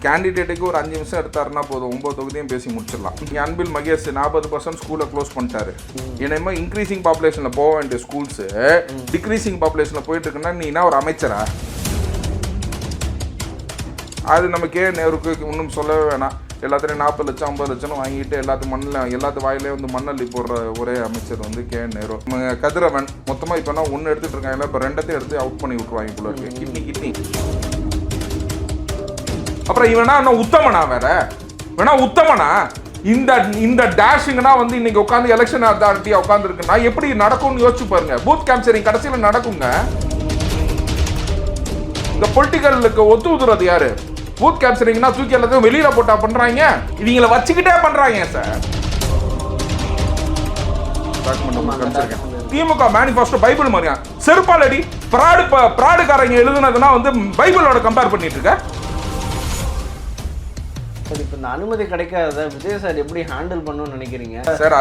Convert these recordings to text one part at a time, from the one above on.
கேண்டிடேட்டுக்கு ஒரு 5 நிமிஷம் எடுத்தாருன்னா போதும் 9 தொகுதியும் பேசி முடிச்சிடலாம். அன்பில் மகேஷ் 40% ஸ்கூலை க்ளோஸ் பண்ணிட்டாரு. இனிமேல் இன்க்ரீசிங் பாப்புலேஷனில் போக வேண்டிய ஸ்கூல்ஸு டிக்ரீசிங் பாப்புலேஷனில் போயிட்டு இருக்குன்னா நீ என்ன ஒரு அமைச்சரா? அது நம்ம நேருக்கு இன்னும் சொல்லவே வேணாம். எல்லாத்துலேயும் 40 லட்சம் 50 லட்சம் வாங்கிட்டு எல்லாத்து வாயிலே வந்து மண்ணள்ளி போடுற ஒரே அமைச்சர் வந்து நேரு. கதிரவன் மொத்தமாக இப்போ ஒன்று எடுத்துகிட்டு இருக்காங்க, இப்போ 2 எடுத்து அவுட் பண்ணி விட்டுருவாங்க போல இருக்கு. கிட்னி அப்புறம் இவனா உத்தமனா? வேணா உத்தமனா? இந்த டேஷிங்னா வந்து இன்னைக்கு உட்காந்து எலெக்ஷன் அத்தாரிட்டியா உட்காந்து இருக்குன்னா எப்படி நடக்கும்னு யோசிச்சு பாருங்க. பூத் கேப்சரிங் கடைசியில் நடக்குங்க. இந்த பொலிட்டிக்கலுக்கு ஒத்துதுறது யாரு? பூத் கேப்சரிங்னா தூக்கி எல்லாத்தையும் வெளியில போட்டா பண்றாங்க, இவங்கள வச்சுக்கிட்டே பண்றாங்க சார். திமுக மேனிஃபெஸ்டோ பைபிள் மாதிரியா? செருப்பாலடி பிராடுக்காரங்க எழுதுனதுன்னா வந்து பைபிளோட கம்பேர் பண்ணிட்டு இருக்க. இப்போ இந்த அனுமதி கிடைக்காத விஜய் சார் எப்படி ஹேண்டில் பண்ணணும்னு நினைக்கிறீங்க சார்?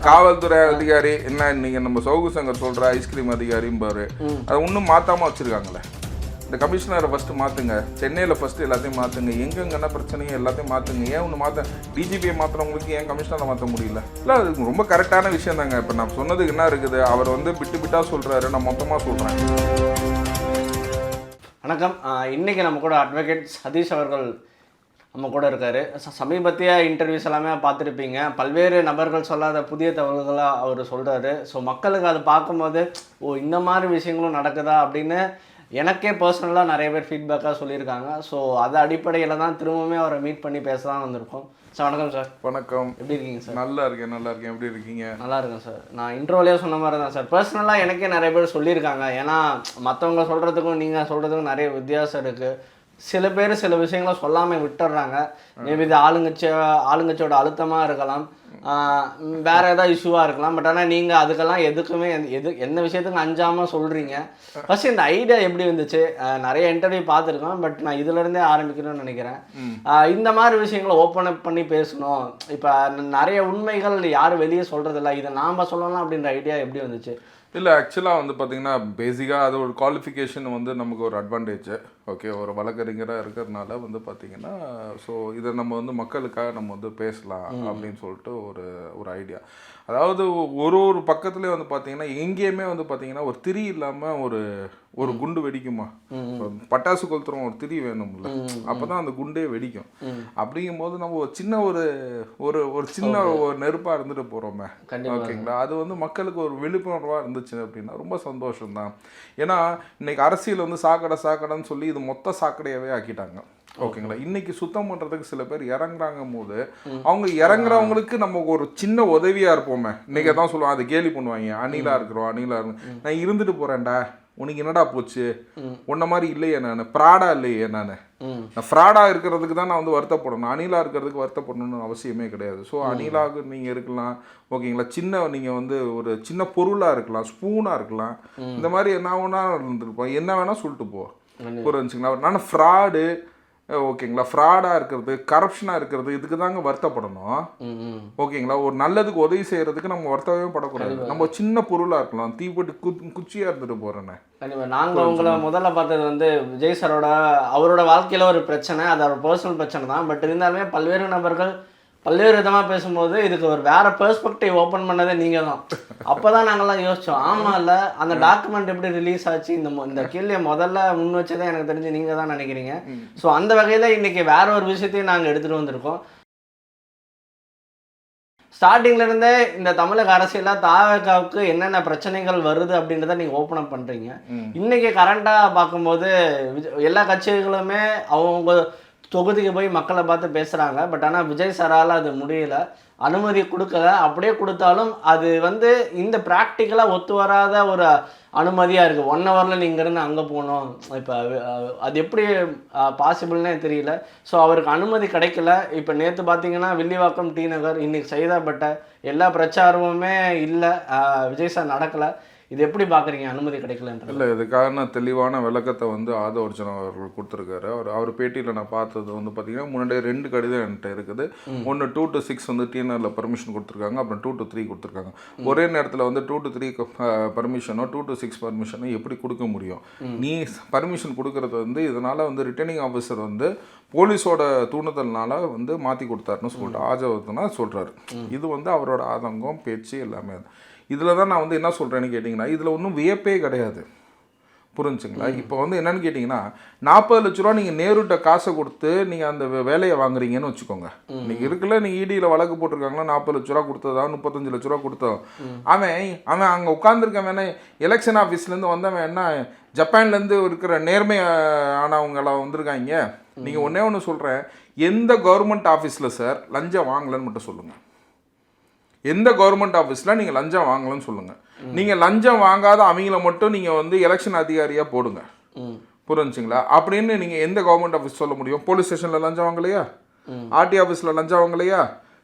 காவல்துறை அதிகாரி என்ன இன்னைக்கு நம்ம சௌகு சங்கர் சொல்ற ஐஸ்கிரீம் அதிகாரியும் பாரு, அதை ஒன்றும் மாத்தாம வச்சிருக்காங்களே. இந்த கமிஷனரை ஃபர்ஸ்ட் மாத்துங்க, சென்னையில் ஃபர்ஸ்ட் எல்லாத்தையும் மாத்துங்க, எங்கெங்கன்னா பிரச்சனையும் எல்லாத்தையும் மாத்துங்க. ஏன் ஒன்று மாற்ற டிஜிபியை மாத்திரவங்களுக்கு ஏன் கமிஷனரை மாற்ற முடியல? இல்லை, அது ரொம்ப கரெக்டான விஷயம் தாங்க. இப்போ நான் சொன்னதுக்கு என்ன இருக்குது? அவர் வந்து பிட்டா சொல்றாரு, நான் மொத்தமாக சொல்றேன். வணக்கம். இன்னைக்கு நம்ம கூட அட்வொகேட் சதீஷ் அவர்கள் நம்ம கூட இருக்காரு. சமீபத்திய இன்டர்வியூஸ் எல்லாமே பார்த்துருப்பீங்க. பல்வேறு நபர்கள் சொல்லாத புதிய தகவல்களாக அவர் சொல்கிறாரு. ஸோ மக்களுக்கு அதை பார்க்கும்போது இந்த மாதிரி விஷயங்களும் நடக்குதா அப்படின்னு எனக்கே பர்சனலாக நிறைய பேர் ஃபீட்பேக்காக சொல்லியிருக்காங்க. ஸோ அது அடிப்படையில் தான் திரும்பவுமே அவரை மீட் பண்ணி பேச தான் வந்திருக்கோம். சார் வணக்கம் சார். வணக்கம். எப்படி இருக்கீங்க சார்? நல்லா இருக்கேன். எப்படி இருக்கீங்க? நல்லா இருக்கேன் சார். நான் இன்ட்ரோலேயே சொன்ன மாதிரி தான் சார். பர்சனலாக எனக்கே நிறைய பேர் சொல்லியிருக்காங்க. ஏன்னா மற்றவங்க சொல்கிறதுக்கும் நீங்கள் சொல்கிறதுக்கும் நிறைய வித்தியாசம் இருக்குது. சில பேர் சில விஷயங்களை சொல்லாமல் விட்டுடுறாங்க. மேபி இது ஆளுங்கட்சியோட அழுத்தமாக இருக்கலாம், வேறு ஏதாவது இஷ்யூவாக இருக்கலாம். பட் ஆனால் நீங்கள் அதுக்கெல்லாம் எதுக்குமே எந்த விஷயத்துக்கும் அஞ்சாமல் சொல்கிறீங்க. ஃபர்ஸ்ட் இந்த ஐடியா எப்படி வந்துச்சு? நிறைய இன்டர்வியூ பார்த்துருக்கோம், பட் நான் இதுலேருந்தே ஆரம்பிக்கணும்னு நினைக்கிறேன். இந்த மாதிரி விஷயங்களை ஓப்பன் அப் பண்ணி பேசணும். இப்போ நிறைய உண்மைகள் யாரும் வெளியே சொல்கிறதில்ல, இதை நாம் சொல்லலாம் அப்படின்ற ஐடியா எப்படி வந்துச்சு? இல்லை, ஆக்சுவலாக வந்து பார்த்தீங்கன்னா பேசிக்காக அது ஒரு குவாலிஃபிகேஷன் வந்து நமக்கு ஒரு அட்வான்டேஜ். ஓகே, ஒரு வழக்கறிஞராக இருக்கிறதுனால வந்து பார்த்தீங்கன்னா ஸோ இதை நம்ம வந்து மக்களுக்காக நம்ம வந்து பேசலாம் அப்படின்னு சொல்லிட்டு ஒரு ஐடியா. அதாவது ஒரு பக்கத்துலேயே வந்து பார்த்தீங்கன்னா எங்கேயுமே வந்து பார்த்தீங்கன்னா ஒரு திரி இல்லாமல் ஒரு குண்டு வெடிக்குமா? பட்டாசு கொளுத்துறோம், ஒரு திரி வேணும்ல, அப்போ தான் அந்த குண்டே வெடிக்கும். அப்படிங்கும் போது நம்ம ஒரு சின்ன ஒரு சின்ன ஒரு நெருப்பாக இருந்துட்டு போகிறோமே, ஓகேங்களா? அது வந்து மக்களுக்கு ஒரு விழிப்புணர்வாக இருந்துச்சு அப்படின்னா ரொம்ப சந்தோஷம்தான். ஏன்னா இன்னைக்கு அரசியல் வந்து சாக்கடைன்னு சொல்லி இது மொத்த சாக்கடையாகவே ஆக்கிட்டாங்க, ஓகேங்களா? இன்னைக்கு சுத்தம் பண்ணுறதுக்கு சில பேர் இறங்குறாங்க போது அவங்க இறங்குறவங்களுக்கு நம்ம ஒரு சின்ன உதவியாக இருப்போமே. இன்னைக்கு தான் சொல்லுவாங்க, அதை கேலி பண்ணுவாங்க, அணிலாக இருக்கிறோம். நான் இருந்துட்டு போகிறேன்டா, உனக்கு என்னடா போச்சு, உன்ன மாதிரி இல்லையே, நான் ஃப்ராடா இல்லையே, நான் ஃப்ராடாக இருக்கிறதுக்கு தான் நான் வந்து வருத்தப்படணும், அணிலாக இருக்கிறதுக்கு வருத்தப்படணும்னு அவசியமே கிடையாது. ஸோ அணிலாக நீங்கள் இருக்கலாம், ஓகேங்களா? நீங்கள் வந்து ஒரு சின்ன பொருளாக இருக்கலாம், ஸ்பூனாக இருக்கலாம், இந்த மாதிரி என்ன வேணா இருந்துருப்போம், என்ன வேணால் சொல்லிட்டு புரிஞ்சுங்களா? நான் ஃப்ராடு, ஓகேங்களா, ஃப்ராடாக இருக்கிறது, கரப்ஷனாக இருக்கிறது, இதுக்கு தாங்க வருத்தப்படணும், ஓகேங்களா? ஒரு நல்லதுக்கு உதவி செய்கிறதுக்கு நம்ம வருத்தவே படக்கூடாது. நம்ம சின்ன பொருளாக இருக்கலாம், தீப்பட்டு குச்சியாக இருந்துட்டு போகிறேன்னு. கண்டிப்பாக. நாங்கள் உங்களை முதல்ல பார்த்தது வந்து விஜய் சாரோட அவரோட வாழ்க்கையில் ஒரு பிரச்சனை, அது அவர் பர்சனல் பிரச்சனை தான். பட் இருந்தாலுமே பல்வேறு நபர்கள் பல்வேறு விதமாக பேசும்போது இதுக்கு ஒரு வேறு பெர்ஸ்பெக்டிவ் ஓப்பன் பண்ணதே நீங்கள் தான். அப்போ தான் நாங்கள்லாம் யோசித்தோம், ஆமாம் இல்லை அந்த டாக்குமெண்ட் எப்படி ரிலீஸ் ஆச்சு, இந்த கேள்வியை முதல்ல முன் வச்சதே எனக்கு தெரிஞ்சு நீங்கள் தான் நினைக்கிறீங்க. ஸோ அந்த வகையில் இன்றைக்கி வேற ஒரு விஷயத்தையும் நாங்கள் எடுத்துகிட்டு வந்திருக்கோம். ஸ்டார்டிங்லேருந்தே இந்த தமிழக அரசியலில் தாவேகாவுக்கு என்னென்ன பிரச்சனைகள் வருது அப்படின்றத நீங்கள் ஓப்பன் அப் பண்ணுறீங்க. இன்றைக்கி கரண்ட்டாக பார்க்கும்போது எல்லா கட்சிகளுமே அவங்க தொகுதிக்கு போய் மக்களை பார்த்து பேசுகிறாங்க. பட் ஆனால் விஜய் சாரால் அது முடியல, அனுமதி கொடுக்கல. அப்படியே கொடுத்தாலும் அது வந்து இந்த ப்ராக்டிக்கலாக ஒத்து வராத ஒரு அனுமதியாக இருக்குது. 1 ஹவரில் நீங்கள் இருந்து அங்கே போகணும். இப்போ அது எப்படி பாசிபிள்னே தெரியல. ஸோ அவருக்கு அனுமதி கிடைக்கல. இப்போ நேற்று பார்த்தீங்கன்னா வில்லிவாக்கம், டி நகர், இன்றைக்கி சைதாப்பேட்டை எல்லா பிரச்சாரமுமே இல்லை, விஜய் சார் நடக்கலை. இது எப்படி பார்க்குறீங்க அனுமதி கிடைக்கலன்ற? இல்லை, இதுக்கான தெளிவான விளக்கத்தை வந்து ஆதவர்ஜன் அவர்கள் கொடுத்துருக்காரு. அவர் பேட்டியில் நான் பார்த்தது வந்து பார்த்தீங்கன்னா முன்னாடியே 2 கடிதம் என்கிட்ட இருக்குது. ஒன்று 2 to 6 வந்து டிஎன்ஆரில் பர்மிஷன் கொடுத்துருக்காங்க, அப்புறம் 2 to 3 கொடுத்துருக்காங்க. ஒரே நேரத்தில் வந்து 2 to 3 பர்மிஷனோ 2 to 6 பர்மிஷனோ எப்படி கொடுக்க முடியும்? நீ பர்மிஷன் கொடுக்கறது வந்து இதனால் வந்து ரிட்டர்னிங் ஆஃபீஸர் வந்து போலீஸோட தூண்டுதல்னால வந்து மாற்றி கொடுத்தாருன்னு சொல்லிட்டு ஆஜவர்தனா சொல்கிறாரு. இது வந்து அவரோட ஆதங்கம், பேச்சு எல்லாமே. இதில் தான் நான் வந்து என்ன சொல்கிறேன்னு கேட்டிங்கன்னா, இதில் ஒன்றும் வியப்பே கிடையாது. புரிஞ்சுங்களா? இப்போ வந்து என்னென்னு கேட்டிங்கன்னா, 40 லட்ச ரூபா நீங்கள் நேருட்ட காசை கொடுத்து நீங்கள் அந்த வேலையை வாங்குறீங்கன்னு வச்சுக்கோங்க. நீங்கள் இருக்குல்ல, நீங்கள் இடியில் வழக்கு போட்டிருக்காங்களா, 40 லட்ச ரூபா கொடுத்ததா, 35 லட்ச ரூபா கொடுத்தோம். அவன் அங்கே உட்காந்துருக்கவன் வேணா எலெக்ஷன் ஆஃபீஸ்லேருந்து வந்தவன் என்ன ஜப்பான்லேருந்து இருக்கிற நேர்மை ஆனவங்களாம் வந்திருக்காங்க. நீங்கள் ஒன்று சொல்கிறேன், எந்த கவர்மெண்ட் ஆஃபீஸில் சார் லஞ்சம் வாங்கலன்னு மட்டும் சொல்லுங்கள். எந்த கவர்மெண்ட் ஆஃபீஸில் நீங்கள் லஞ்சம் வாங்கலன்னு சொல்லுங்கள். நீங்கள் லஞ்சம் வாங்காத அவங்கள மட்டும் நீங்கள் வந்து எலெக்ஷன் அதிகாரியாக போடுங்க. புரிஞ்சுங்களா? அப்படின்னு நீங்கள் எந்த கவர்மெண்ட் ஆஃபீஸ் சொல்ல முடியும்? போலீஸ் ஸ்டேஷனில் லஞ்சம் வாங்கலையா? ஆர்டி ஆஃபீஸில் லஞ்சம் வாங்கலையா?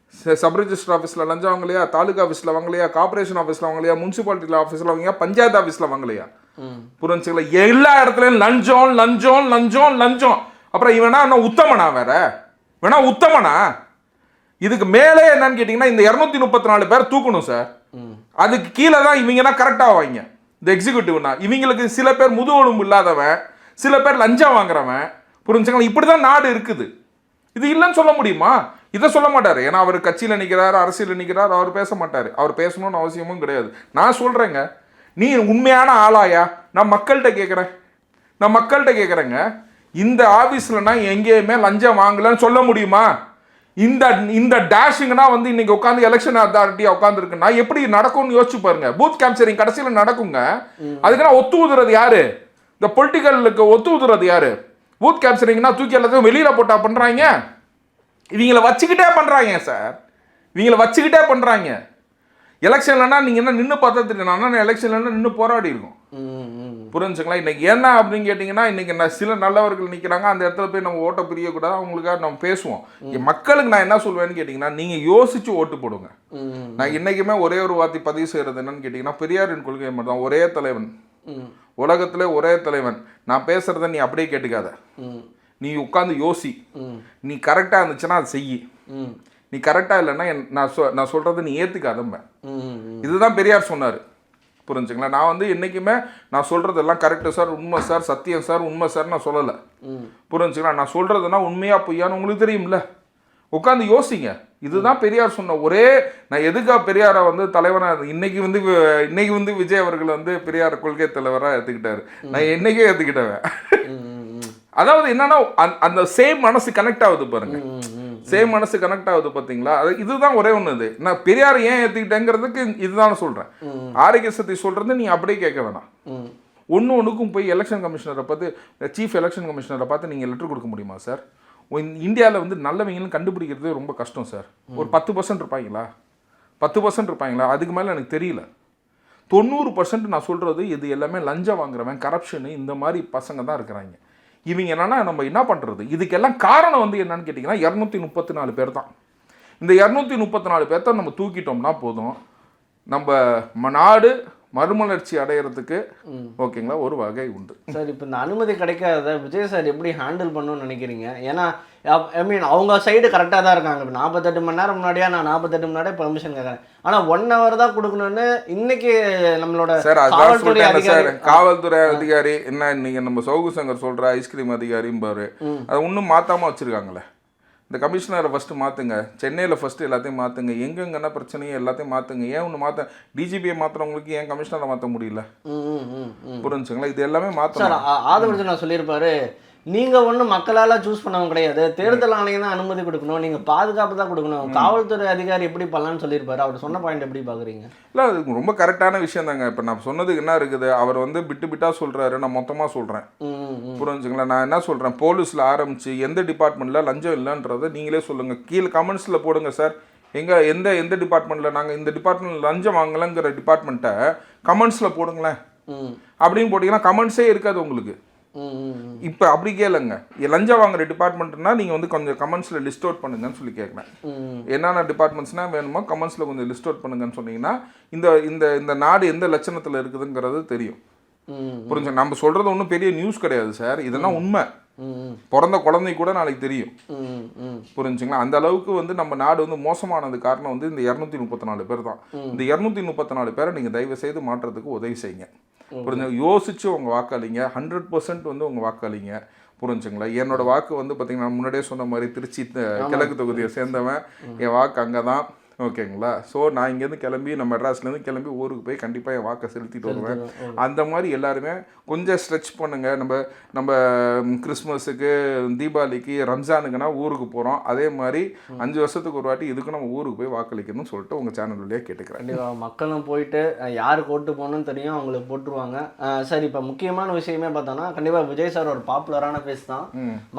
சப் ரிஜிஸ்டர் ஆஃபீஸில் லஞ்சம் வாங்கலையா? தாலுகா ஆஃபீஸில் வாங்கலையா? கார்பரேஷன் ஆஃபீஸில் வாங்கலையா? முனிசிபாலிட்டி ஆஃபீஸில் வாங்கலையா? பஞ்சாயத்து ஆஃபீஸில் வாங்கலையா? புரிஞ்சுங்களா? எல்லா இடத்துலையும் லஞ்சம் லஞ்சம் லஞ்சம் லஞ்சம். அப்புறம் இவனா என்ன உத்தமனா? வேணா உத்தமனா? இதுக்கு மேலே என்னன்னு கேட்டிங்கன்னா, இந்த 234 பேர் தூக்கணும் சார். அதுக்கு கீழே தான் இவங்கன்னா கரெக்டாக வாங்க. இந்த எக்ஸிக்யூட்டிவ்னா இவங்களுக்கு சில பேர் முதுகெலும்பு இல்லாதவன், சில பேர் லஞ்சம் வாங்குறவன். புரிஞ்சுங்களா? இப்படி தான் நாடு இருக்குது. இது இல்லைன்னு சொல்ல முடியுமா? இதை சொல்ல மாட்டார். ஏன்னா அவர் கட்சியில் நிற்கிறார், அரசியலில் நிற்கிறார், அவர் பேச மாட்டார். அவர் பேசணும்னு அவசியமும் கிடையாது. நான் சொல்கிறேங்க, நீ உண்மையான ஆளாயா? நான் மக்கள்கிட்ட கேட்குறேங்க. இந்த ஆஃபீஸில் நான் எங்கேயுமே லஞ்சம் வாங்கலன்னு சொல்ல முடியுமா? இந்த டேஷிங்னா வந்து இன்னைக்கு உட்காந்து எலெக்ஷன் அத்தாரிட்டியா உட்காந்துருக்குன்னா எப்படி நடக்கும்னு யோசிச்சு பாருங்க. பூத் கேப்சரிங் கடைசியில் நடக்குங்க. அதுக்குன்னா ஒத்து ஊதுறது யாரு? இந்த பொலிட்டிக்கலுக்கு ஒத்து ஊதுறது யாரு? பூத் கேப்சரிங்னா தூக்கி எல்லாத்தையும் வெளியில போட்டா பண்றாங்க. இவங்களை வச்சுக்கிட்டே பண்றாங்க சார். எலெக்ஷன்லன்னா நீங்க என்ன நின்று பார்த்தா தெரியும். எலெக்ஷன்ல நின்று போராடி இருக்கும். புரிஞ்சுங்களா? இன்னைக்கு என்ன அப்படின்னு கேட்டிங்கன்னா, இன்னைக்கு சில நல்லவர்கள் நிற்கிறாங்க. அந்த இடத்துல போய் நம்ம ஓட்டை பிரியக்கூடாது, அவங்களுக்காக நம்ம பேசுவோம். மக்களுக்கு நான் என்ன சொல்வேன்னு கேட்டிங்கன்னா, நீங்கள் யோசிச்சு ஓட்டு போடுங்க. நான் இன்னைக்குமே ஒரே ஒரு வார்த்தை பதிவு செய்கிறது என்னன்னு கேட்டிங்கன்னா, பெரியாரின் கொள்கை மட்டும் தான். ஒரே தலைவன், உலகத்திலே ஒரே தலைவன். நான் பேசுறத நீ அப்படியே கேட்டுக்காத. நீ உட்காந்து யோசி. நீ கரெக்டாக இருந்துச்சுன்னா அதை செய். நீ கரெக்டாக இல்லைன்னா நான் சொல்கிறத நீ ஏற்றுக்காதம்ப. இதுதான் பெரியார் சொன்னார். புரிஞ்சுங்களா? நான் வந்து என்றைக்குமே நான் சொல்கிறதெல்லாம் கரெக்டு சார், உண்மை சார், சத்தியம் சார், உண்மை சார் நான் சொல்லலை. புரிஞ்சுங்களா? நான் சொல்கிறதுனா உண்மையாக பொய்யான்னு உங்களுக்கு தெரியும்ல. உட்காந்து யோசிங்க. இதுதான் பெரியார் சொன்ன ஒரே. நான் எதுக்காக பெரியாரை வந்து தலைவராக இன்னைக்கு வந்து விஜய் அவர்கள் வந்து பெரியார் கொள்கை தலைவராக ஏற்றுக்கிட்டாரு. நான் என்னைக்கே ஏற்றுக்கிட்டவன். அதாவது என்னன்னா, அந்த சேம் மனசு கனெக்ட் ஆகுது பாருங்க. சேம் மனசு கனெக்ட் ஆகுது பார்த்தீங்களா? அது இதுதான் ஒரே ஒன்று. இது நான் பெரியார் ஏன் ஏற்றுக்கிட்டேங்கிறதுக்கு இதுதான் சொல்கிறேன். ஆரோக்கிய சக்தி சொல்கிறது நீ அப்படியே கேட்க வேணாம். ஒன்றுக்கும் போய் எலெக்ஷன் கமிஷனரை பார்த்து, சீஃப் எலெக்ஷன் கமிஷனரை பார்த்து நீங்கள் லெட்டர் கொடுக்க முடியுமா சார்? இந்தியாவில் வந்து நல்லவங்களும் கண்டுபிடிக்கிறது ரொம்ப கஷ்டம் சார். ஒரு 10% இருப்பாங்களா? 10% இருப்பாங்களா? அதுக்கு மேலே எனக்கு தெரியல. 90% நான் சொல்கிறது இது எல்லாமே லஞ்சம் வாங்குறவன், கரப்ஷனு, இந்த மாதிரி பசங்க தான் இருக்கிறாங்க. இவங்க என்னன்னா நம்ம என்ன பண்ணுறது? இதுக்கெல்லாம் காரணம் வந்து என்னன்னு கேட்டிங்கன்னா 234 பேர் தான். இந்த 234 பேர்த்த நம்ம தூக்கிட்டோம்னா போதும், நம்ம நாடு மறுமலர்ச்சி அடையிறதுக்கு ஓகேங்களா ஒரு வகை உண்டு சார். இப்போ இந்த அனுமதி கிடைக்காத விஜய் சார் எப்படி ஹேண்டில் பண்ணணும்னு நினைக்கிறீங்க? ஏன்னா அவங்க சைடு கரெக்டாக தான் இருக்காங்க. இப்போ 48 மணி நேரம் முன்னாடியா நான் 48 மணி நேரம் பர்மிஷன் கேட்குறேன். ஆனால் 1 hour தான் கொடுக்கணும்னு இன்னைக்கு நம்மளோட காவல்துறை அதிகாரி என்ன இன்னைக்கு நம்ம சௌகு சங்கர் சொல்கிற ஐஸ்கிரீம் அதிகாரியும் பாரு, அதை ஒன்றும் மாற்றாமல் வச்சுருக்காங்களே. இந்த கமிஷனரை ஃபஸ்ட்டு மாற்றுங்க, சென்னையில் ஃபஸ்ட்டு எல்லாத்தையும் மாற்றுங்க, எங்கெங்கன்னா பிரச்சனையும் எல்லாத்தையும் மாற்றுங்க. ஏன் ஒன்று மாற்ற டிஜிபியை மாற்றுறவங்களுக்கு ஏன் கமிஷனரை மாற்ற முடியல? புரிஞ்சுங்களா? இது எல்லாமே மாற்ற ஆதவர்ஜன் நான் சொல்லியிருப்பாரு, நீங்கள் ஒன்றும் மக்களால் சூஸ் பண்ணவங்க கிடையாது, தேர்தல் ஆணையம் தான் அனுமதி கொடுக்கணும், நீங்கள் பாதுகாப்பு தான் கொடுக்கணும், காவல்துறை அதிகாரி எப்படி பண்ணலான்னு சொல்லியிருப்பாரு. அவர் சொன்ன பாயிண்ட் எப்படி பார்க்குறீங்க? இல்லை, அது ரொம்ப கரெக்டான விஷயம் தாங்க. இப்போ நான் சொன்னதுக்கு என்ன இருக்குது, அவர் வந்து பிட்டாக சொல்கிறாரு, நான் மொத்தமாக சொல்கிறேன். புரிஞ்சுங்களா? நான் என்ன சொல்கிறேன், போலீஸில் ஆரம்பித்து எந்த டிபார்ட்மெண்ட்டில் லஞ்சம் இல்லைன்றதை நீங்களே சொல்லுங்கள். கீழே கமெண்ட்ஸில் போடுங்க சார். எந்த டிபார்ட்மெண்ட்டில் நாங்கள் இந்த டிபார்ட்மெண்ட் லஞ்சம் வாங்கலைங்கிற டிபார்ட்மெண்ட்டை கமெண்ட்ஸில் போடுங்களேன். அப்படின்னு போட்டிங்கன்னா கமெண்ட்ஸே இருக்காது உங்களுக்கு. இப்போ அப்படி கேளுங்க, லஞ்சம் வாங்குற டிபார்ட்மெண்ட்னா நீங்கள் வந்து கொஞ்சம் கமெண்ட்ஸில் லிஸ்ட் அவுட் பண்ணுங்கன்னு சொல்லி கேட்குறேன். என்னென்ன டிபார்ட்மெண்ட்ஸ்னா வேணுமோ கமெண்ட்ஸில் கொஞ்சம் லிஸ்ட் அவுட் பண்ணுங்கன்னு சொன்னீங்கன்னா இந்த இந்த இந்த நாடு எந்த லட்சணத்தில் இருக்குதுங்கிறது தெரியும். புரிஞ்சு, நம்ம சொல்கிறது ஒன்றும் பெரிய நியூஸ் கிடையாது சார், இதெல்லாம் உண்மை. பிறந்த குழந்தை கூட நாளைக்கு தெரியும். புரிஞ்சுங்களா? அந்த அளவுக்கு வந்து நம்ம நாடு வந்து மோசமானது காரணம் வந்து இந்த 234 பேர் தான். இந்த 234 பேரை நீங்கள் தயவு செய்து மாற்றத்துக்கு உதவி செய்யுங்க. புரிஞ்சு, யோசிச்சு உங்க வாக்களிங்க. 100% வந்து உங்க வாக்களிங்க. புரிஞ்சுங்களா? என்னோட வாக்கு வந்து பார்த்தீங்கன்னா முன்னாடியே சொன்ன மாதிரி திருச்சி கிழக்கு தொகுதியை சேர்ந்தவன், என் வாக்கு அங்கே தான். ஓகேங்களா? ஸோ நான் இங்கேருந்து கிளம்பி நான் மெட்ராஸ்லேருந்து கிளம்பி ஊருக்கு போய் கண்டிப்பாக என் வாக்கை செலுத்திட்டு வருவேன். அந்த மாதிரி எல்லாருமே கொஞ்சம் ஸ்ட்ரெச் பண்ணுங்கள். நம்ம கிறிஸ்மஸுக்கு, தீபாவளிக்கு, ரம்ஜானுக்குன்னா ஊருக்கு போகிறோம். அதே மாதிரி 5 வருஷத்துக்கு ஒரு வாட்டி இதுக்கு நம்ம ஊருக்கு போய் வாக்களிக்கணும்னு சொல்லிட்டு உங்கள் சேனல் வழியாக கேட்டுக்கிறேன். கண்டிப்பாக மக்களும் போயிட்டு யாருக்கு ஓட்டு போகணும்னு தெரியும், அவங்களுக்கு போட்டுருவாங்க. சார், இப்போ முக்கியமான விஷயமே பார்த்தோன்னா கண்டிப்பாக விஜய் சார் ஒரு பாப்புலரான ஃபேஸ் தான்.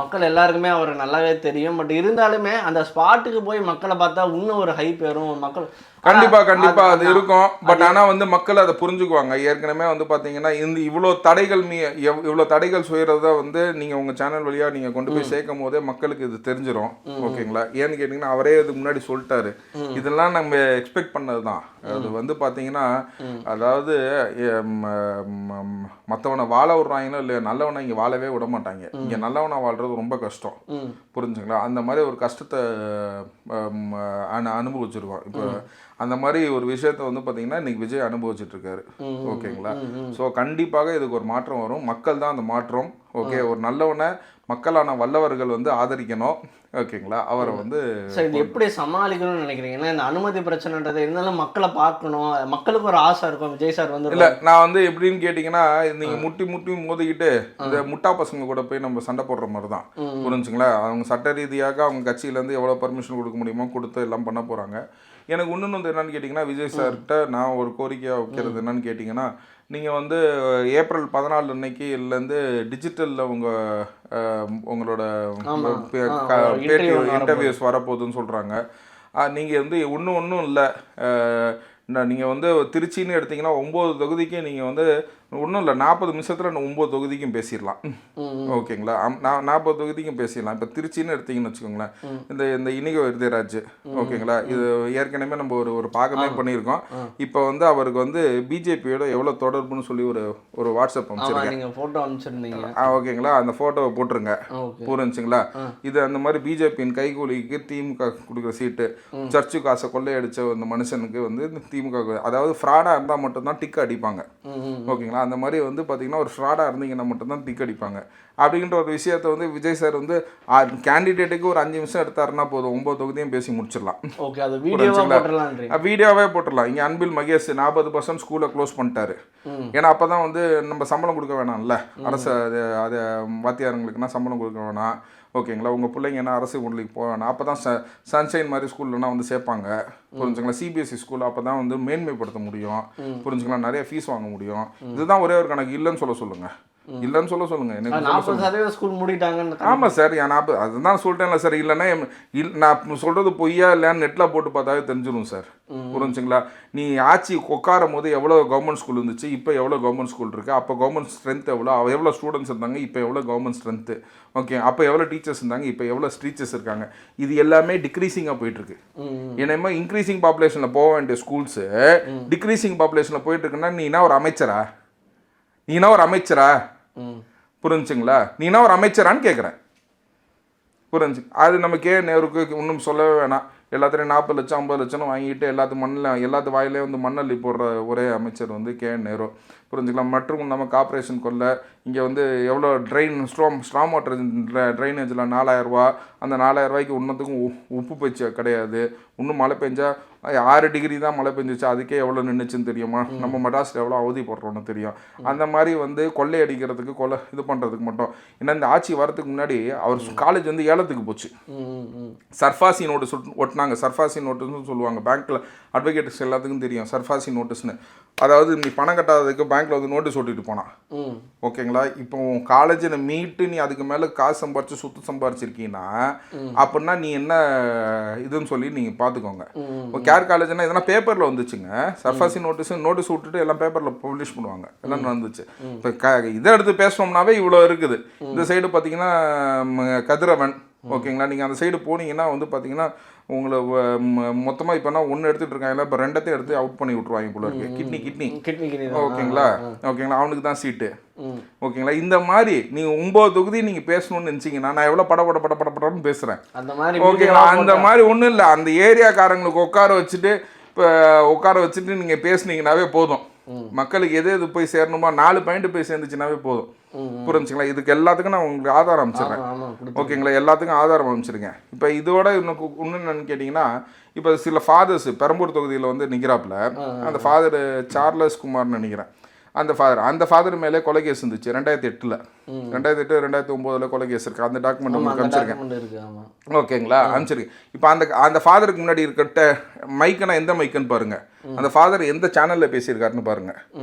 மக்கள் எல்லாருக்குமே அவர் நல்லாவே தெரியும். பட் இருந்தாலுமே அந்த ஸ்பாட்டுக்கு போய் மக்களை பார்த்தா இன்னும் ஒரு ஹைப் வரும். மக்கள் கண்டிப்பா அது இருக்கும். பட் ஆனா வந்து மக்கள் அதை புரிஞ்சுக்குவாங்க. ஏற்கனவே வந்து பாத்தீங்கன்னா இந்த இவ்வளவு தடைகள் சுயறத வந்து நீங்க உங்க சேனல் வழியா நீங்க கொண்டு போய் சேர்க்கும் போதே மக்களுக்கு இது தெரிஞ்சிடும். ஓகேங்களா? ஏன்னு கேட்டீங்கன்னா அவரே இதுக்கு முன்னாடி சொல்லிட்டாரு, இதெல்லாம் நம்ம எக்ஸ்பெக்ட் பண்ணதுதான். அது வந்து பாத்தீங்கன்னா, அதாவது மற்றவனை வாழ விடுறாங்களோ இல்லையா, நல்லவனை இங்கே வாழவே விட மாட்டாங்க. இங்கே நல்லவனை வாழ்றது ரொம்ப கஷ்டம். புரிஞ்சுங்களா? அந்த மாதிரி ஒரு கஷ்டத்தை அனுபவிச்சிருக்கோம். இப்போ அந்த மாதிரி ஒரு விஷயத்த வந்து பார்த்தீங்கன்னா இன்னைக்கு விஜய் அனுபவிச்சுட்டு இருக்காரு. ஓகேங்களா? ஸோ கண்டிப்பாக இதுக்கு ஒரு மாற்றம் வரும். மக்கள் தான் அந்த மாற்றம். ஓகே, ஒரு நல்லவனை மக்களான வல்லவர்கள் வந்து ஆதரிக்கணும். ஓகேங்களா? அவரை வந்து சார் இது எப்படி சமாளிக்கணும்னு நினைக்கிறீங்க? ஏன்னா இந்த அனுமதி பிரச்சனைன்றது இருந்தாலும் மக்களை பார்க்கணும், மக்களுக்கு ஒரு ஆசை இருக்கும். விஜய் சார் வந்து இல்லை, நான் வந்து எப்படின்னு கேட்டிங்கன்னா, நீங்கள் முட்டி மோதிக்கிட்டு இந்த முட்டா பசங்க கூட போய் நம்ம சண்டை போடுற மாதிரி தான். புரிஞ்சுங்களா? அவங்க சட்ட ரீதியாக அவங்க கட்சியிலேருந்து எவ்வளோ பர்மிஷன் கொடுக்க முடியுமோ கொடுத்து எல்லாம் பண்ண போகிறாங்க. எனக்கு இன்னொன்று வந்து என்னன்னு கேட்டிங்கன்னா, விஜய் சார்கிட்ட நான் ஒரு கோரிக்கையாக வைக்கிறது என்னன்னு கேட்டிங்கன்னா, நீங்கள் வந்து ஏப்ரல் 14 அன்னைக்குலேருந்து டிஜிட்டலில் உங்களோட இன்டர்வியூஸ் வரப்போகுதுன்னு சொல்கிறாங்க. நீங்கள் வந்து ஒன்றும் இல்லை, நீங்கள் வந்து திருச்சின்னு எடுத்திங்கன்னா 9 தொகுதிக்கு நீங்கள் வந்து ஒன்றும் இல்லை, 40 நிமிஷத்தில் 9 தொகுதிக்கும் பேசிடலாம். ஓகேங்களா? 40 தொகுதிக்கும் பேசிடலாம். இப்போ திருச்சின்னு எடுத்திங்கன்னு வச்சுக்கோங்களேன், இந்த இனிகோ விருதராஜ். ஓகேங்களா? இது ஏற்கனவே நம்ம ஒரு பாகமே பண்ணியிருக்கோம். இப்போ வந்து அவருக்கு வந்து பிஜேபியோட எவ்வளோ தொடர்புன்னு சொல்லி ஒரு வாட்ஸ்அப் அனுப்பிச்சிருக்கீங்க. ஓகேங்களா? அந்த ஃபோட்டோவை போட்டுருங்க. புரிஞ்சுங்களா? இது அந்த மாதிரி பிஜேபியின் கைகூலிக்கு திமுக கொடுக்குற சீட்டு, சர்ச்சு காசை கொள்ளையடிச்ச அந்த மனுஷனுக்கு வந்து திமுக, அதாவது ஃப்ராடாக இருந்தால் மட்டும்தான் டிக் அடிப்பாங்க. ஓகேங்களா? அந்த மாதிரி வந்து பார்த்தீங்கன்னா ஒரு ஃப்ராடாக இருந்தீங்கன்னா மட்டும்தான் டிக் அடிப்பாங்க. அப்படின்ற ஒரு விஷயத்தை வந்து விஜய் சார் வந்து கேண்டிடேட்டுக்கு ஒரு 5 நிமிஷம் எடுத்தாருன்னா போதும், 9 தொகுதியும் பேசி முடிச்சிடலாம். வீடியோவே போட்டுடலாம். இங்கே அன்பில் மகேஷ் 40% ஸ்கூலை க்ளோஸ் பண்ணிட்டாரு. ஏன்னா அப்போ தான் வந்து நம்ம சம்பளம் கொடுக்க வேணாம்ல, அரசு அது வாத்தியாரங்களுக்குன்னா சம்பளம் கொடுக்க வேணாம். ஓகேங்களா? உங்கள் பிள்ளைங்க என்ன அரசு பள்ளிக்கு போவேணா, அப்போ தான் சன்ஷைன் மாதிரி ஸ்கூல்லனா வந்து சேர்ப்பாங்க. புரிஞ்சுங்களா? சிபிஎஸ்சி ஸ்கூல் அப்போ தான் வந்து மேன்மைப்படுத்த முடியும். புரிஞ்சுங்களா? நிறைய ஃபீஸ் வாங்க முடியும். இதுதான் ஒரே ஒரு கணக்கு. இல்லைன்னு சொல்லுங்க, இல்லைன்னு சொல்லுங்க. எனக்கு ஸ்கூல் மூடிட்டாங்க. ஆமாம் சார், அதுதான் சொல்லிட்டேன்ல சார். இல்லைன்னா நான் சொல்கிறது பொய்யா இல்லைன்னு நெட்டில் போட்டு பார்த்தாவே தெரிஞ்சிடும் சார். புரிஞ்சுங்களா? நீ ஆட்சி உட்காரும் போது எவ்வளோ கவர்மெண்ட் ஸ்கூல் இருந்துச்சு, இப்போ எவ்வளோ கவர்மெண்ட் ஸ்கூல் இருக்குது, அப்போ கவர்மெண்ட் ஸ்ட்ரென்த் எவ்வளோ ஸ்டூடெண்ட்ஸ் இருந்தாங்க, இப்போ எவ்வளோ கவர்மெண்ட் ஸ்ட்ரென்த்து, ஓகே, அப்போ எவ்வளோ டீச்சர்ஸ் இருந்தாங்க, இப்போ எவ்வளோ டீச்சர்ஸ் இருக்காங்க. இது எல்லாமே டிக்ரீசிங்காக போயிட்டுருக்கு. ஏன்னா இன்க்ரீசிங் பாப்புலேஷனில் போக வேண்டிய ஸ்கூல்ஸு டிக்ரீசிங் பாப்புலேஷனில் போயிட்டுருக்குன்னா நீ என்ன ஒரு அமைச்சரா? புரிஞ்சுங்களா? நீ என்ன ஒரு அமைச்சரான்னு கேட்குறேன். புரிஞ்சு, அது நம்ம நேருக்கு இன்னும் சொல்லவே வேணாம். எல்லாத்துலேயும் 40 லட்சம் 50 லட்சம் வாங்கிட்டு எல்லாத்து வாயிலே வந்து மண்ணள்ளி போடுற ஒரே அமைச்சர் வந்து நேரு. புரிஞ்சுக்கலாம். மற்றும் நம்ம கார்பரேஷன் கொள்ள இங்கே வந்து எவ்வளோ ஸ்ட்ராங் வாட்டர் ட்ரைனேஜில் 4000 ரூபா, அந்த 4000 ரூபாய்க்கு இன்னத்துக்கும் உப்பு பயிற்சி கிடையாது. இன்னும் மழை பெஞ்சா 6 டிகிரி தான் மழை பெஞ்சிச்சு, அதுக்கே எவ்வளோ நின்றுச்சுன்னு தெரியுமா? நம்ம மெட்ராஸில் எவ்வளோ அவதி போடுறோன்னு தெரியும். அந்த மாதிரி வந்து கொள்ளை அடிக்கிறதுக்கு இது பண்ணுறதுக்கு மட்டும். ஏன்னா இந்த ஆட்சி வரதுக்கு முன்னாடி அவர் காலேஜ் வந்து ஏலத்துக்கு போச்சு. சர்ஃபாசி நோட்டு ஒட்டினாங்க, சர்ஃபாசி நோட்டீஸ்னு சொல்லுவாங்க. பேங்க்கில் அட்வொகேட்ஸ் எல்லாத்துக்கும் தெரியும் சர்ஃபாசி நோட்டீஸ்னு. அதாவது நீ பணம் கட்டாததுக்கு பேங்க்கில் வந்து நோட்டீஸ் ஒட்டிட்டு போனான். ஓகேங்களா? இப்போ காலேஜில் மீட்டு நீ அதுக்கு மேலே காசு சம்பாரிச்சு சொத்து சம்பாரிச்சிருக்கீங்கன்னா அப்படின்னா நீ என்ன இதுன்னு சொல்லி நீங்கள் பார்த்துக்கோங்க. இப்போ கேர் காலேஜ்னா இதெல்லாம் பேப்பரில் வந்துச்சுங்க. சர்ஃபாசி நோட்டீஸ் விட்டுட்டு எல்லாம் பேப்பரில் பப்ளிஷ் பண்ணுவாங்க, எல்லாம் நடந்துச்சு. இப்போ இதை எடுத்து பேசணும்னாவே இவ்வளோ இருக்குது. இந்த சைடு பார்த்தீங்கன்னா கதிரவன், ஓகேங்களா? நீங்கள் அந்த சைடு போனீங்கன்னா வந்து பார்த்தீங்கன்னா உங்களை மொத்தமாக இப்போனா ஒன்று எடுத்துகிட்டு இருக்காங்க, இப்போ ரெண்டத்தையும் எடுத்து அவுட் பண்ணி விட்ருவாங்க போல இருக்கு. கிட்னி ஓகேங்களா? அவனுக்கு தான் சீட்டு. ஓகேங்களா? இந்த மாதிரி நீங்கள் 9 தொகுதி நீங்கள் பேசணும்னு நினச்சிங்கன்னா நான் எவ்வளோ படப்படன்னு பேசுகிறேன். ஓகேங்களா? அந்த மாதிரி ஒன்றும் இல்லை. அந்த ஏரியாக்காரங்களுக்கு உட்கார வச்சுட்டு நீங்கள் பேசுனீங்கன்னாவே போதும். மக்களுக்கு எது போய் சேரணுமா 4 பாயிண்ட் போய் சேர்ந்துச்சுனாவே போதும். புரிஞ்சுங்களா? இதுக்கு எல்லாத்துக்கும் நான் உங்களுக்கு ஆதாரம் அமைச்சிடுறேன். ஓகேங்களா? எல்லாத்துக்கும் ஆதாரம் அமைச்சிருக்கேன். இப்போ இதோட இன்னும் என்னன்னு கேட்டிங்கன்னா, இப்போ சில ஃபாதர்ஸ் பெரம்பூர் தொகுதியில் வந்து நிற்கிறாப்புல, அந்த ஃபாதர் சார்லஸ் குமார்னு நினைக்கிறேன். அந்த ஃபாதர் மேலே கொலை கேஸ் இருந்துச்சு 2008, 2009 கொலை கேஸ் இருக்குது. அந்த டாக்குமெண்ட் உங்களுக்கு அனுப்பிச்சிருக்கேன். ஓகேங்களா? அனுப்பிச்சிருக்கேன். இப்போ அந்த ஃபாதருக்கு முன்னாடி இருக்கிட்ட மைக்குன்னா எந்த மைக்குன்னு பாருங்க, அந்த ஃபாதர் எந்த சேனலில் பேசியிருக்காருன்னு பாருங்க.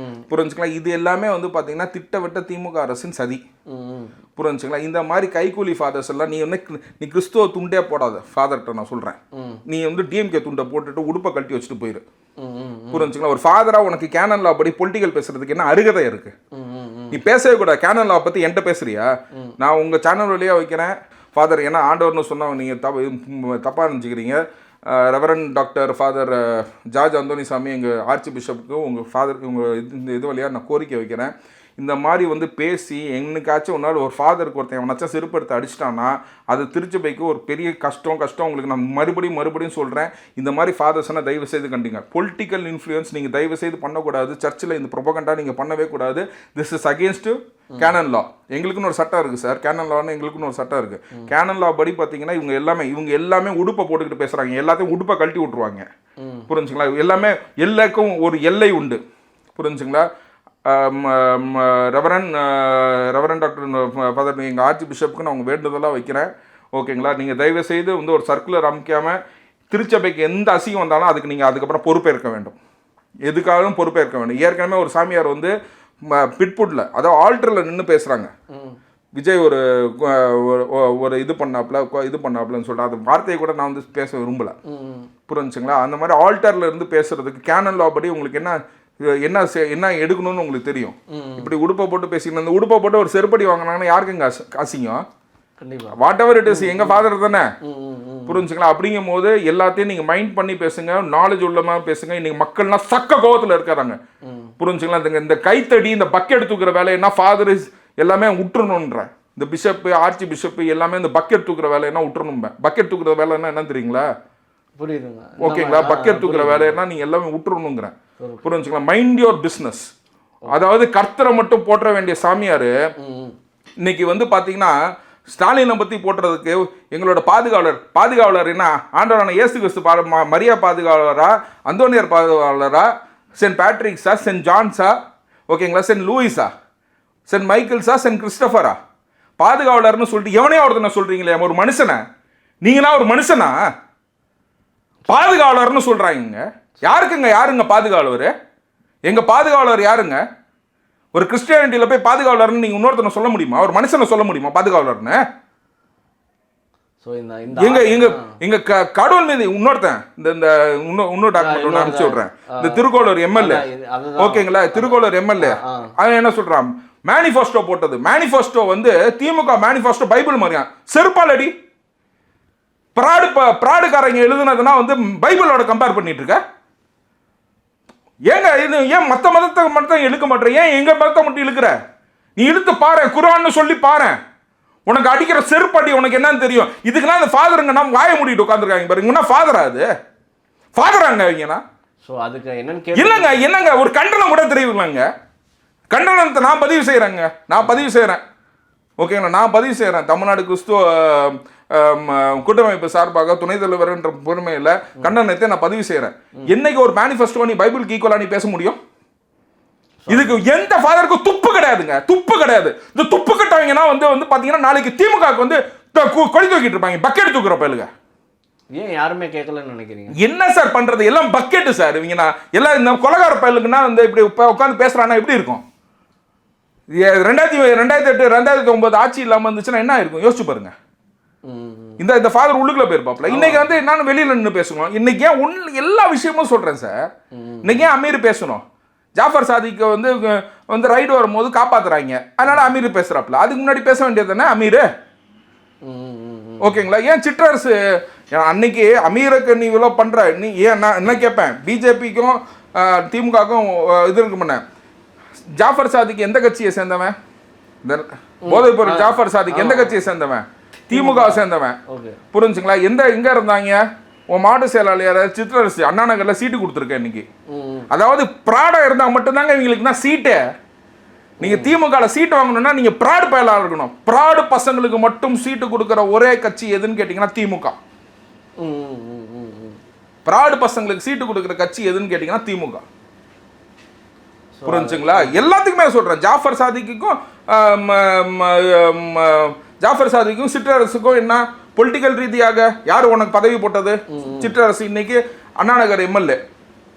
புரிஞ்சுக்கலாம்? இது எல்லாமே வந்து பார்த்தீங்கன்னா திட்டவட்ட திமுக அரசின் சதி. புரிஞ்சுங்களா? இந்த மாதிரி கைக்கூலி ஃபாதர்ஸ் எல்லாம் நீ கிறிஸ்துவ துண்டே போடாத ஃபாதர்கிட்ட நான் சொல்கிறேன். நீ வந்து டிஎம்கே துண்டை போட்டுட்டு உடுப்பை கட்டி வச்சுட்டு போயிரு. புரிஞ்சுங்களா? ஒரு ஃபாதராக உனக்கு கேனன் லா படி பொலிட்டிக்கல் பேசுறதுக்கு என்ன அருகதை இருக்கு? நீ பேசவே கூடாது. கேனன் லா பற்றி என்கிட்ட பேசுறியா? நான் உங்கள் சேனல் வழியாக வைக்கிறேன் ஃபாதர். ஏன்னா ஆண்டவர்னு சொன்னால் நீங்கள் தப்பாக நினச்சிக்கிறீங்க. Reverend doctor father George Anthonysamy எங்கள் ஆர்ச்சி பிஷப்புக்கு உங்கள் ஃபாதருக்கு இந்த இது வழியாக நான் கோரிக்கை வைக்கிறேன். இந்த மாதிரி வந்து பேசி என்னைக்காச்சும் ஒரு நாள் ஒரு ஃபாதருக்கு ஒருத்தன் எவனாச்சும் செருப்படுத்த அடிச்சிட்டான்னா அது திருச்சபைக்கு ஒரு பெரிய கஷ்டம் உங்களுக்கு நான் மறுபடியும் சொல்கிறேன். இந்த மாதிரி ஃபாதர்ஸ்னால் தயவு செய்து கண்டிங்க. பொலிட்டிக்கல் இன்ஃப்ளூயன்ஸ் நீங்கள் தயவு செய்து பண்ணக்கூடாது. சர்ச்சில் இந்த ப்ரொபகண்டா நீங்கள் பண்ணவே கூடாது. திஸ் இஸ் அகேன்ஸ்டு கேனன் லா. எங்களுக்குன்னு ஒரு சட்டம் இருக்குது சார். கேனன் லான்னு எங்களுக்குன்னு ஒரு சட்டம் இருக்குது. கேனன் லா படி பார்த்தீங்கன்னா இவங்க எல்லாமே உடுப்பை போட்டுக்கிட்டு பேசுகிறாங்க. எல்லாத்தையும் உடுப்பை கழட்டி விட்ருவாங்க. புரிஞ்சுங்களா? எல்லாமே எல்லாருக்கும் ஒரு எல்லை உண்டு. புரிஞ்சுங்களா? ரெவரண்ட் டாக்டர் ஃபாதர் எங்கள் ஆர்ச்சி பிஷப்புக்கு நான் உங்கள் வேண்டுதலாக வைக்கிறேன். ஓகேங்களா? நீங்கள் தயவு செய்து வந்து ஒரு சர்க்குலர் அமைக்காமல் திருச்சபைக்கு எந்த அசிங்கம் வந்தாலும் அதுக்கு நீங்கள் அதுக்கப்புறம் பொறுப்பேற்க வேண்டும். எதுக்காகவும் பொறுப்பேற்க வேண்டும். ஏற்கனவே ஒரு சாமியார் வந்து பிட்புட்டில் அதாவது ஆல்டரில் நின்று பேசுகிறாங்க. விஜய் ஒரு இது பண்ணாப்புலன்னு சொல்லிட்டு அந்த வார்த்தையை கூட நான் வந்து பேச விரும்பலை. புரிஞ்சுங்களா? அந்த மாதிரி ஆல்டரில் இருந்து பேசுறதுக்கு கேனன் லா படி உங்களுக்கு என்ன எடுக்கணும்னு உங்களுக்கு தெரியும். இப்படி உடுப்பை போட்டு பேசிக்கணும். அந்த உடுப்பை போட்டு ஒரு செருப்படி வாங்கினாங்கன்னா யாருக்குங்க அசிங்கம்? வாட் எவர் இட் இஸ் எங்க ஃபாதர் தானே. புரிஞ்சுங்களா? அப்படிங்கும் போது எல்லாத்தையும் நீங்க மைண்ட் பண்ணி பேசுங்க, நாலேஜ் உள்ளமா பேசுங்க. இன்னைக்கு மக்கள்லாம் சக்க கோவத்தில் இருக்கிறாங்க. புரிஞ்சுங்களா? இந்த கைத்தடி இந்த பக்கெட் தூக்குற வேலைன்னா ஃபாதர் எல்லாமே விட்டுறணுன்ற இந்த பிஷப்பு ஆர்ச்சி பிஷப்பு எல்லாமே இந்த பக்கெட் தூக்குற வேலைன்னா விட்டுறணும். பக்கெட் தூக்குற வேலைன்னா என்ன தெரியுங்களா? புரியுதுங்க. ஓகேங்களா? பக்கெட் தூக்குற வேலைன்னா நீங்க எல்லாமே விட்டுறணுங்கிறேன். புரிஞ்சுங்களா? Mind your business. அதாவது கர்த்தரை மட்டும் போற்ற வேண்டிய சாமியார் இன்னைக்கு வந்து பார்த்தீங்கன்னா ஸ்டாலினை பற்றி போட்டுறதுக்கு எங்களோட பாதுகாவலர் என்ன ஆண்டவரான இயேசு கிறிஸ்து மரியா பாதுகாவலரா, அந்தோனியார் பாதுகாவலரா, சென்ட் பேட்ரிக்ஸா, சென்ட் ஜான்ஸா, ஓகேங்களா, சென்ட் லூயிஸா, சென்ட் மைக்கேல்ஸா, சென்ட் கிறிஸ்டபரா பாதுகாவலர்னு சொல்லிட்டு எவனையா ஒருத்தனை சொல்கிறீங்களே? ஒரு மனுஷனை நீங்களா ஒரு மனுஷனா பாதுகாவலர்னு சொல்கிறாங்க? யாருங்க பாதுகாவலர்? எங்கள் பாதுகாவலர் யாருங்க? ஒரு கிறிஸ்டியானிட்டியில் போய் பாதுகாவலர்னு நீங்கள் இன்னொருத்தனை சொல்ல முடியுமா? ஒரு மனுஷனை சொல்ல முடியுமா பாதுகாவலர்னு? எங்க கடவுள் மீது இன்னொருத்தன் இன்னொரு டாக்குமெண்ட் ஒன்று அனுப்பிச்சு விடுறேன். இந்த திருக்கோளூர் எம்எல்ஏ, ஓகேங்களா, திருக்கோளூர் எம்எல்ஏ அவன் என்ன சொல்றான்? மேனிஃபெஸ்டோ போட்டது. மேனிஃபெஸ்டோ வந்து திமுக மேனிஃபெஸ்டோ பைபிள் மாதிரியா? செருப்பால் அடி. பிராடுக்காரங்க எழுதுனதுன்னா வந்து பைபிளோட கம்பேர் பண்ணிட்டு இருக்க. ஏங்க இது ஏன் மற்ற மதத்தை மட்டும் இழுக்க மாட்டேற? ஏன் எங்க மதத்தை மட்டும் இழுக்கிற? நீ இழுத்து பாரு, குர்ஆன்னு சொல்லி பாரு. உனக்கு அடிக்கிற செருப்படி உனக்கு என்னன்னு தெரியும். இதுக்குலாம் அந்த ஃபாதருங்க நம்ம வாயை மூடிட்டு உட்காந்துருக்காங்க பாருங்கன்னா ஃபாதரா? அது ஃபாதராங்க அவங்கன்னா? என்னங்க ஒரு கண்டனம் கூட தெரியுங்களாங்க? கண்டனத்தை நான் பதிவு செய்கிறேன். ஓகேங்களா? நான் பதிவு செய்கிறேன். தமிழ்நாடு கிறிஸ்துவ கூட்டமைப்பு சார்பாக துணைத் தலைவர் என்ற பொறுமையில் கண்டனத்தை நான் பதிவு செய்கிறேன். என்னைக்கு ஒரு மேனிஃபெஸ்டோ நீ பைபிளுக்கு ஈக்குவலா நீ பேச முடியும்? இதுக்கு எந்த ஃபாதருக்கும் துப்பு கிடையாதுங்க. இந்த துப்பு கட்டவங்கன்னா வந்து பாத்தீங்கன்னா நாளைக்கு திமுக வந்து கொடி தூக்கிட்டு இருப்பாங்க. பக்கெட் தூக்குற பயலுங்க. ஏன் யாருமே கேட்கலன்னு நினைக்கிறீங்க? என்ன சார் பண்றது? எல்லாம் பக்கெட்டு சார். இவங்க நான் எல்லாம் இந்த கொலகார பயலுக்குன்னா வந்து இப்படி உட்காந்து பேசுறான்னா எப்படி இருக்கும்? 2008 2009 ஆட்சி இல்லாமல் இருந்துச்சுன்னா என்ன இருக்கும் யோசிச்சு பாருங்க. இந்த ஃபாதர் உள்ளுக்குள்ள போயிருப்பாப்ல. இன்னைக்கு வந்து என்னன்னு வெளியில நின்று பேசணும். இன்னைக்கு ஏன் எல்லா விஷயமும் சொல்றேன் சார். இன்னைக்கு ஏன் அமீர் பேசணும்? ஜாஃபர் சாதிக்கு வந்து ரைடு வரும்போது காப்பாத்துறாங்க, அதனால அமீர் பேசுறாப்ல. அதுக்கு முன்னாடி பேச வேண்டியது தானே அமீர்? ஓகேங்களா? ஏன் சிற்றரசு அன்னைக்கு அமீருக்கு நீ இவ்வளோ பண்ற, நீ ஏன் நான் என்ன கேட்பேன், பிஜேபிக்கும் திமுகவுக்கும் இது இருக்கு பண்ண. ஜாஃபர் சாதிக்கு எந்த கட்சியை சேர்ந்தவன்? போதைப் பொருள் ஜாஃபர் சாதிக்கு எந்த கட்சியை சேர்ந்தவன்? திமுக சேர்ந்தவன். புரிஞ்சுங்களா? எங்க இருந்தாங்க? உன் மாவட்ட செயலாளர் சிற்றரசு அண்ணா நகர்ல சீட்டு கொடுத்துருக்கேன் இன்னைக்கு. அதாவது ப்ராடா இருந்தா மட்டும்தாங்க இவங்களுக்கு தான் சீட்டு. நீங்க திமுக சீட்டு வாங்கணும்னா நீங்க ப்ராடு பயலா இருக்கணும். ப்ராடு பசங்களுக்கு மட்டும் சீட்டு கொடுக்கிற ஒரே கட்சி எதுன்னு கேட்டீங்கன்னா திமுக. ப்ராடு பசங்களுக்கு சீட்டு கொடுக்கிற கட்சி எதுன்னு கேட்டீங்கன்னா திமுக. புரிஞ்சுங்களா? எல்லாத்துக்குமே சொல்றேன். ஜாஃபர் சாதிக்கும் சிற்றரசுக்கும் என்ன பொலிட்டிக்கல் ரீதியாக யார் உனக்கு பதவி போட்டது? சிற்றரசு இன்னைக்கு அண்ணா நகர் எம்எல்ஏ.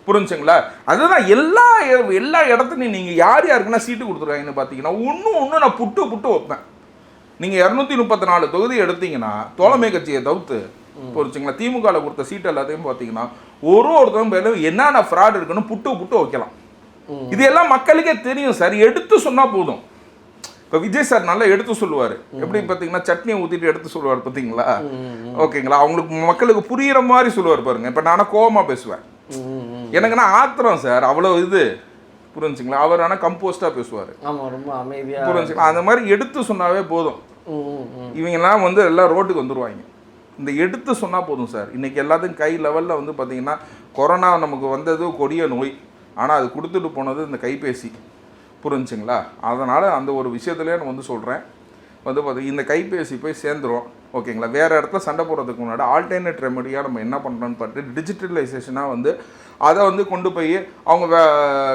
புரிஞ்சுங்களா? அதுதான் எல்லா இடத்துலையும் நீங்க யார் யாருக்குன்னா சீட்டு கொடுத்துருக்காங்கன்னு பார்த்தீங்கன்னா ஒன்று நான் புட்டு வைப்பேன். நீங்க 234 தொகுதி எடுத்தீங்கன்னா தோழமை கட்சியை தவிர்த்து, புரிஞ்சுங்களா, திமுக கொடுத்த சீட்டு எல்லாத்தையும் பார்த்தீங்கன்னா ஒருத்தரும் பேரும் என்னென்ன ஃப்ராட் இருக்குன்னு புட்டு வைக்கலாம். இது எல்லாம் மக்களுக்கே தெரியும் சார். எடுத்து சொன்னா போதும். இப்போ விஜய் சார் நல்லா எடுத்து சொல்லுவார். எப்படி பார்த்தீங்கன்னா சட்னியை ஊற்றிட்டு எடுத்து சொல்லுவார் பார்த்தீங்களா? ஓகேங்களா? அவங்களுக்கு மக்களுக்கு புரியுற மாதிரி சொல்லுவார் பாருங்க. இப்போ நானும் கோவமாக பேசுவேன், எனக்குன்னா ஆத்திரம் சார், அவ்வளோ இது. புரிஞ்சுங்களா? அவர் ஆனால் கம்போஸ்டாக பேசுவார், ரொம்ப அமைதியாக. புரிஞ்சுங்களா? அந்த மாதிரி எடுத்து சொன்னாவே போதும். இவங்கெல்லாம் வந்து எல்லாம் ரோட்டுக்கு வந்துடுவாங்க. இந்த எடுத்து சொன்னால் போதும் சார். இன்றைக்கி எல்லாத்தையும் கை லெவலில் வந்து பார்த்திங்கன்னா கொரோனா நமக்கு வந்தது கொடிய நோய், ஆனால் அது கொடுத்துட்டு போனது இந்த கைபேசி. புரிஞ்சுங்களா? அதனால் அந்த ஒரு விஷயத்துலேயே நான் வந்து சொல்கிறேன், வந்து பார்த்திங்கன்னா இந்த கைபேசி போய் சேர்ந்துடும். ஓகேங்களா? வேறு இடத்துல சண்டை போடுறதுக்கு முன்னாடி ஆல்டர்னேட் ரெமெடியாக நம்ம என்ன பண்ணுறோன்னு பார்த்து டிஜிட்டலைசேஷனாக வந்து அதை வந்து கொண்டு போய் அவங்க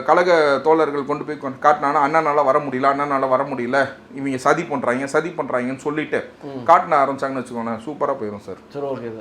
கழக தோழர்கள் கொண்டு போய் காட்டினாங்கன்னா அண்ணனால வர முடியல இவங்க சதி பண்ணுறாங்கன்னு சொல்லிட்டு காட்டின ஆரம்பிச்சாங்கன்னு வச்சுக்கோங்க, சூப்பராக போயிடும் சார். சரி, ஓகே சார்.